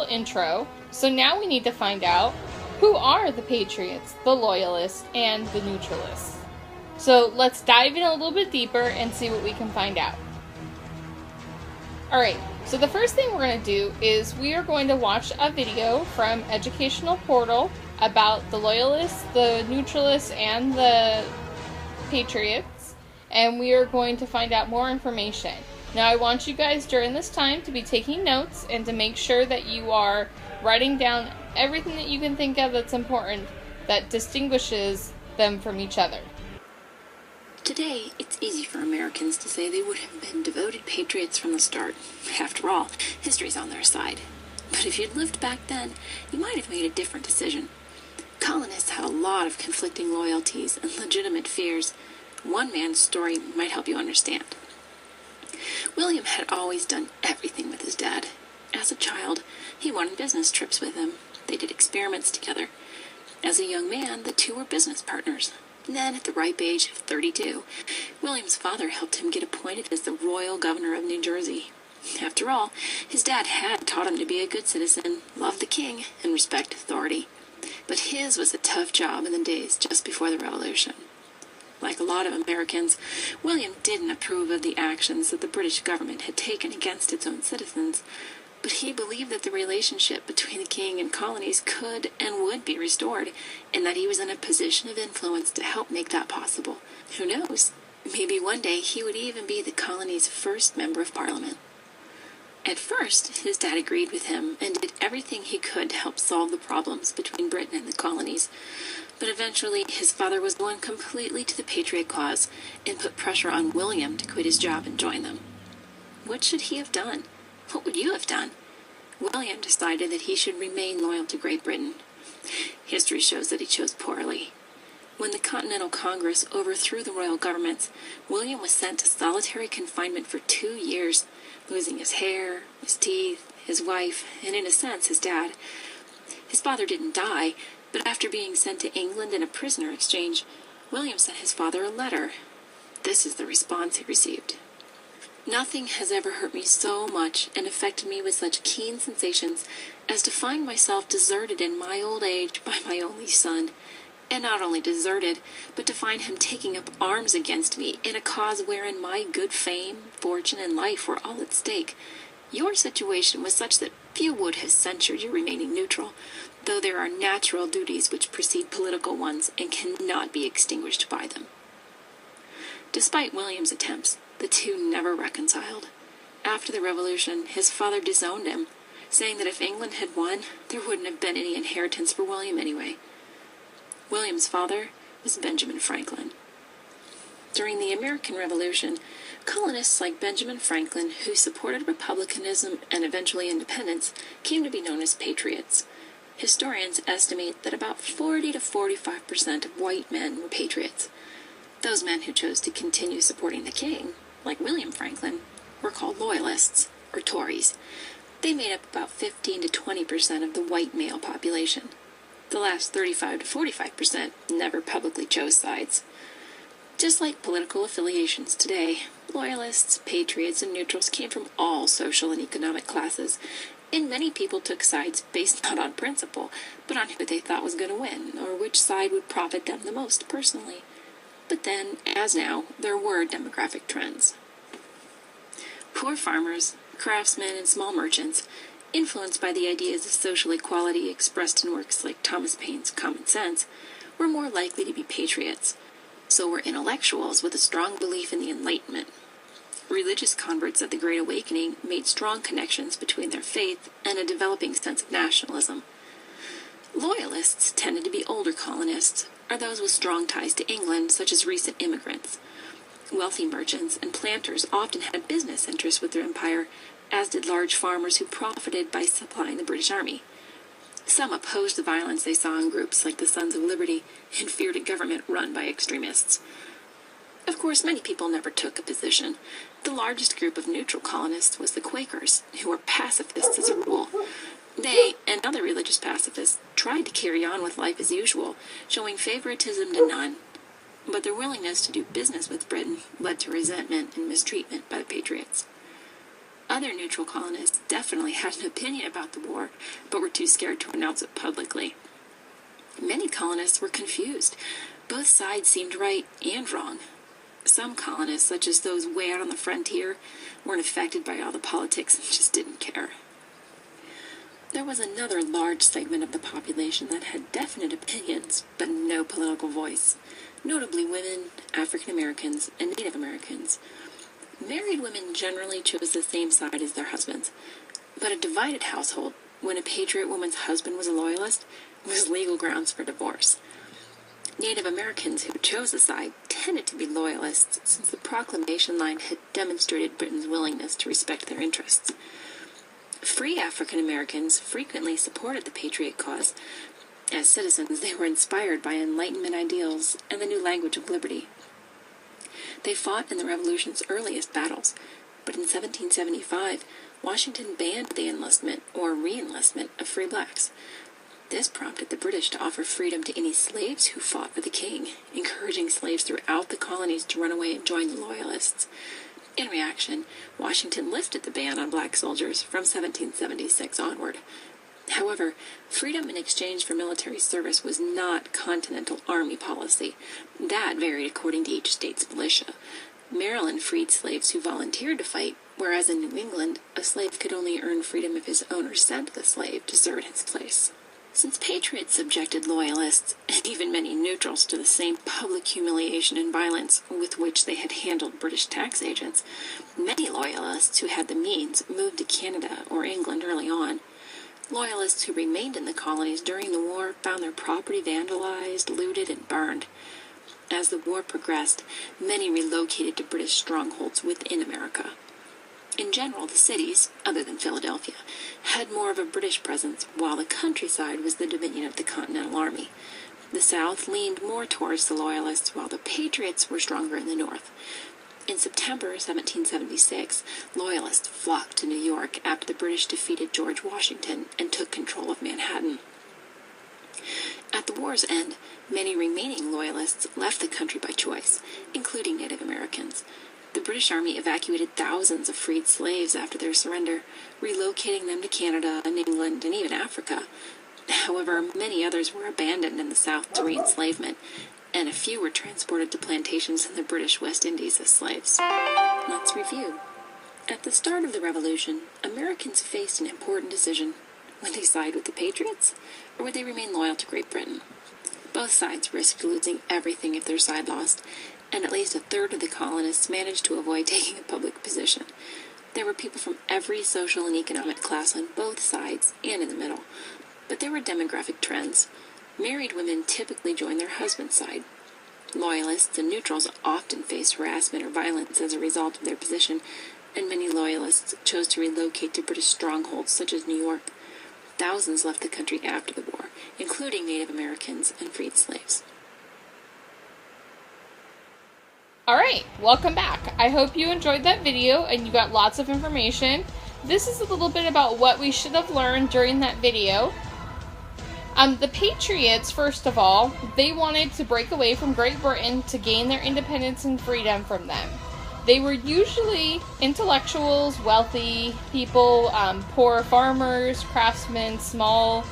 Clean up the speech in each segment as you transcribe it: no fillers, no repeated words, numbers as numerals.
intro, so now we need to find out who are the patriots, the loyalists, and the neutralists. So let's dive in a little bit deeper and see what we can find out. Alright, so the first thing we're going to do is we are going to watch a video from Educational Portal about the loyalists, the neutralists, and the patriots, and we are going to find out more information. Now I want you guys during this time to be taking notes and to make sure that you are writing down everything that you can think of that's important that distinguishes them from each other. Today, it's easy for Americans to say they would have been devoted patriots from the start. After all, history's on their side. But if you'd lived back then, you might have made a different decision. Colonists had a lot of conflicting loyalties and legitimate fears. One man's story might help you understand. William had always done everything with his dad. As a child, he went on business trips with him. They did experiments together. As a young man, the two were business partners. And then, at the ripe age of 32, William's father helped him get appointed as the royal governor of New Jersey. After all, his dad had taught him to be a good citizen, love the king, and respect authority. But his was a tough job in the days just before the Revolution. Like a lot of Americans, William didn't approve of the actions that the British government had taken against its own citizens, but he believed that the relationship between the king and colonies could and would be restored, and that he was in a position of influence to help make that possible. Who knows? Maybe one day he would even be the colony's first member of parliament. At first, his dad agreed with him and did everything he could to help solve the problems between Britain and the colonies. But eventually, his father was won completely to the Patriot cause and put pressure on William to quit his job and join them. What should he have done? What would you have done? William decided that he should remain loyal to Great Britain. History shows that he chose poorly. When the Continental Congress overthrew the royal governments, William was sent to solitary confinement for 2 years, losing his hair, his teeth, his wife, and in a sense, his dad. His father didn't die, but after being sent to England in a prisoner exchange, William sent his father a letter. This is the response he received. Nothing has ever hurt me so much and affected me with such keen sensations as to find myself deserted in my old age by my only son. And not only deserted, but to find him taking up arms against me in a cause wherein my good fame, fortune, and life were all at stake. Your situation was such that few would have censured your remaining neutral, though there are natural duties which precede political ones and cannot be extinguished by them. Despite William's attempts, the two never reconciled. After the Revolution, his father disowned him, saying that if England had won, there wouldn't have been any inheritance for William anyway. William's father was Benjamin Franklin. During the American Revolution, colonists like Benjamin Franklin, who supported republicanism and eventually independence, came to be known as patriots. Historians estimate that about 40 to 45% of white men were patriots. Those men who chose to continue supporting the king, like William Franklin, were called loyalists, or Tories. They made up about 15 to 20% of the white male population. The last 35 to 45% never publicly chose sides. Just like political affiliations today, loyalists, patriots, and neutrals came from all social and economic classes, and many people took sides based not on principle, but on who they thought was going to win, or which side would profit them the most personally. But then, as now, there were demographic trends. Poor farmers, craftsmen, and small merchants, influenced by the ideas of social equality expressed in works like Thomas Paine's Common Sense, were more likely to be patriots. So were intellectuals with a strong belief in the Enlightenment. Religious converts of the Great Awakening made strong connections between their faith and a developing sense of nationalism. Loyalists tended to be older colonists, or those with strong ties to England, such as recent immigrants. Wealthy merchants and planters often had business interests with their empire, as did large farmers who profited by supplying the British Army. Some opposed the violence they saw in groups like the Sons of Liberty and feared a government run by extremists. Of course, many people never took a position. The largest group of neutral colonists was the Quakers, who were pacifists as a rule. They, and other religious pacifists, tried to carry on with life as usual, showing favoritism to none. But their willingness to do business with Britain led to resentment and mistreatment by the Patriots. Other neutral colonists definitely had an opinion about the war, but were too scared to announce it publicly. Many colonists were confused. Both sides seemed right and wrong. Some colonists, such as those way out on the frontier, weren't affected by all the politics and just didn't care. There was another large segment of the population that had definite opinions, but no political voice, notably women, African Americans, and Native Americans. Married women generally chose the same side as their husbands, but a divided household, when a patriot woman's husband was a loyalist, was legal grounds for divorce. Native Americans who chose a side tended to be loyalists, since the proclamation line had demonstrated Britain's willingness to respect their interests. Free African Americans frequently supported the Patriot cause. As citizens, they were inspired by Enlightenment ideals and the new language of liberty. They fought in the Revolution's earliest battles, but in 1775, Washington banned the enlistment or re-enlistment of free blacks. This prompted the British to offer freedom to any slaves who fought for the king, encouraging slaves throughout the colonies to run away and join the Loyalists. In reaction, Washington lifted the ban on black soldiers from 1776 onward. However, freedom in exchange for military service was not Continental Army policy. That varied according to each state's militia. Maryland freed slaves who volunteered to fight, whereas in New England, a slave could only earn freedom if his owner sent the slave to serve in his place. Since patriots subjected loyalists, and even many neutrals, to the same public humiliation and violence with which they had handled British tax agents, many loyalists who had the means moved to Canada or England early on. Loyalists who remained in the colonies during the war found their property vandalized, looted, and burned. As the war progressed, many relocated to British strongholds within America. In general, the cities, other than Philadelphia, had more of a British presence, while the countryside was the dominion of the Continental Army. The South leaned more towards the Loyalists, while the Patriots were stronger in the North. In September 1776, Loyalists flocked to New York after the British defeated George Washington and took control of Manhattan. At the war's end, many remaining Loyalists left the country by choice, including Native Americans. The British Army evacuated thousands of freed slaves after their surrender, relocating them to Canada and England and even Africa. However, many others were abandoned in the South to re-enslavement, and a few were transported to plantations in the British West Indies as slaves. Let's review. At the start of the Revolution, Americans faced an important decision. Would they side with the Patriots, or would they remain loyal to Great Britain? Both sides risked losing everything if their side lost, and at least a third of the colonists managed to avoid taking a public position. There were people from every social and economic class on both sides and in the middle, but there were demographic trends. Married women typically joined their husband's side. Loyalists and neutrals often faced harassment or violence as a result of their position, and many loyalists chose to relocate to British strongholds such as New York. Thousands left the country after the war, including Native Americans and freed slaves. Alright, welcome back. I hope you enjoyed that video and you got lots of information. This is a little bit about what we should have learned during that video. The Patriots, first of all, they wanted to break away from Great Britain to gain their independence and freedom from them. They were usually intellectuals, wealthy people, poor farmers, craftsmen, small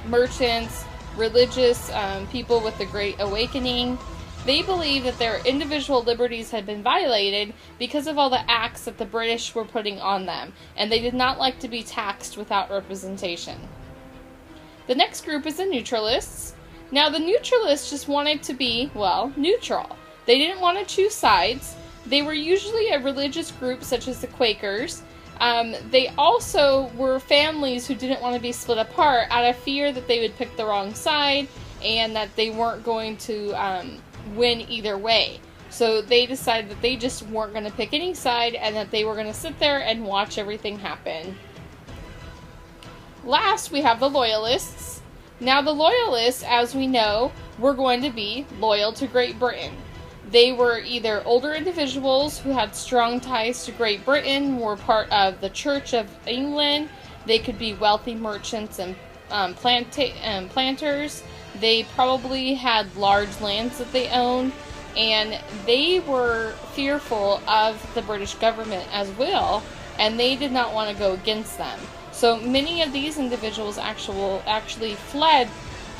merchants, religious people with the Great Awakening. They believed that their individual liberties had been violated because of all the acts that the British were putting on them, and they did not like to be taxed without representation. The next group is the Neutralists. Now, the Neutralists just wanted to be, well, neutral. They didn't want to choose sides. They were usually a religious group such as the Quakers. They also were families who didn't want to be split apart out of fear that they would pick the wrong side and that they weren't going to win either way. So they decided that they just weren't going to pick any side and that they were going to sit there and watch everything happen. Last, we have the Loyalists. Now, the Loyalists, as we know, were going to be loyal to Great Britain. They were either older individuals who had strong ties to Great Britain, were part of the Church of England. They could be wealthy merchants and planters. They probably had large lands that they owned, and they were fearful of the British government as well, and they did not want to go against them. So many of these individuals actually fled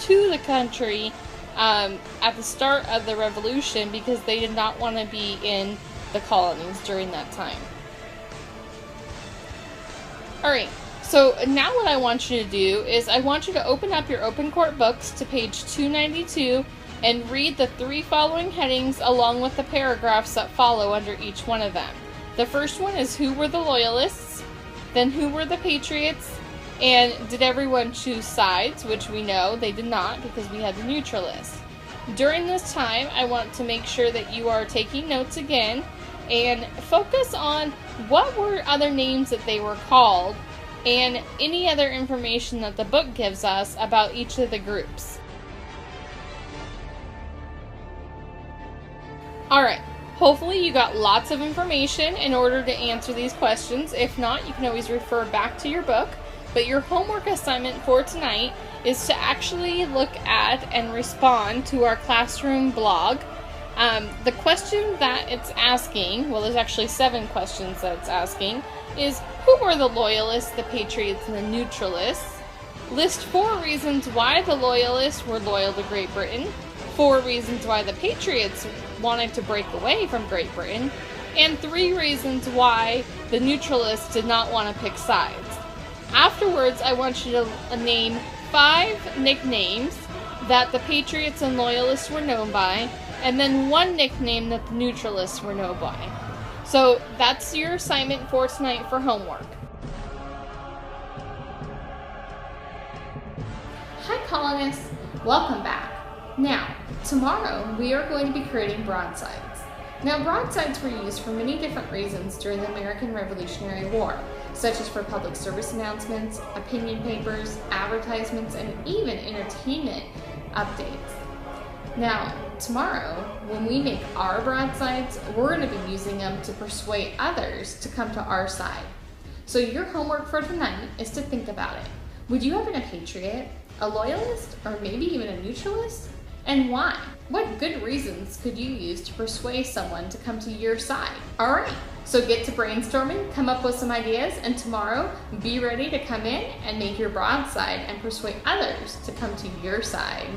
to the country at the start of the revolution because they did not want to be in the colonies during that time. Alright, so now what I want you to do is I want you to open up your Open Court books to page 292 and read the 3 following headings along with the paragraphs that follow under each one of them. The first one is who were the Loyalists, then who were the Patriots, and did everyone choose sides, which we know they did not because we had the Neutralists. During this time, I want to make sure that you are taking notes again and focus on what were other names that they were called and any other information that the book gives us about each of the groups. Alright, hopefully you got lots of information in order to answer these questions. If not, you can always refer back to your book. But your homework assignment for tonight is to actually look at and respond to our classroom blog. The question that it's asking, well, there's actually 7 questions that it's asking, is who were the Loyalists, the Patriots, and the Neutralists? List 4 reasons why the Loyalists were loyal to Great Britain, 4 reasons why the Patriots wanted to break away from Great Britain, and 3 reasons why the Neutralists did not want to pick sides. Afterwards, I want you to name 5 nicknames that the Patriots and Loyalists were known by, and then 1 nickname that the Neutralists were known by. So that's your assignment for tonight for homework. Hi colonists, welcome back. Now, tomorrow we are going to be creating broadsides. Now, broadsides were used for many different reasons during the American Revolutionary War, such as for public service announcements, opinion papers, advertisements, and even entertainment updates. Now, tomorrow, when we make our broadsides, we're going to be using them to persuade others to come to our side. So your homework for tonight is to think about it. Would you have been a patriot, a loyalist, or maybe even a neutralist? And why? What good reasons could you use to persuade someone to come to your side? Alright, so get to brainstorming, come up with some ideas, and tomorrow be ready to come in and make your broadside and persuade others to come to your side.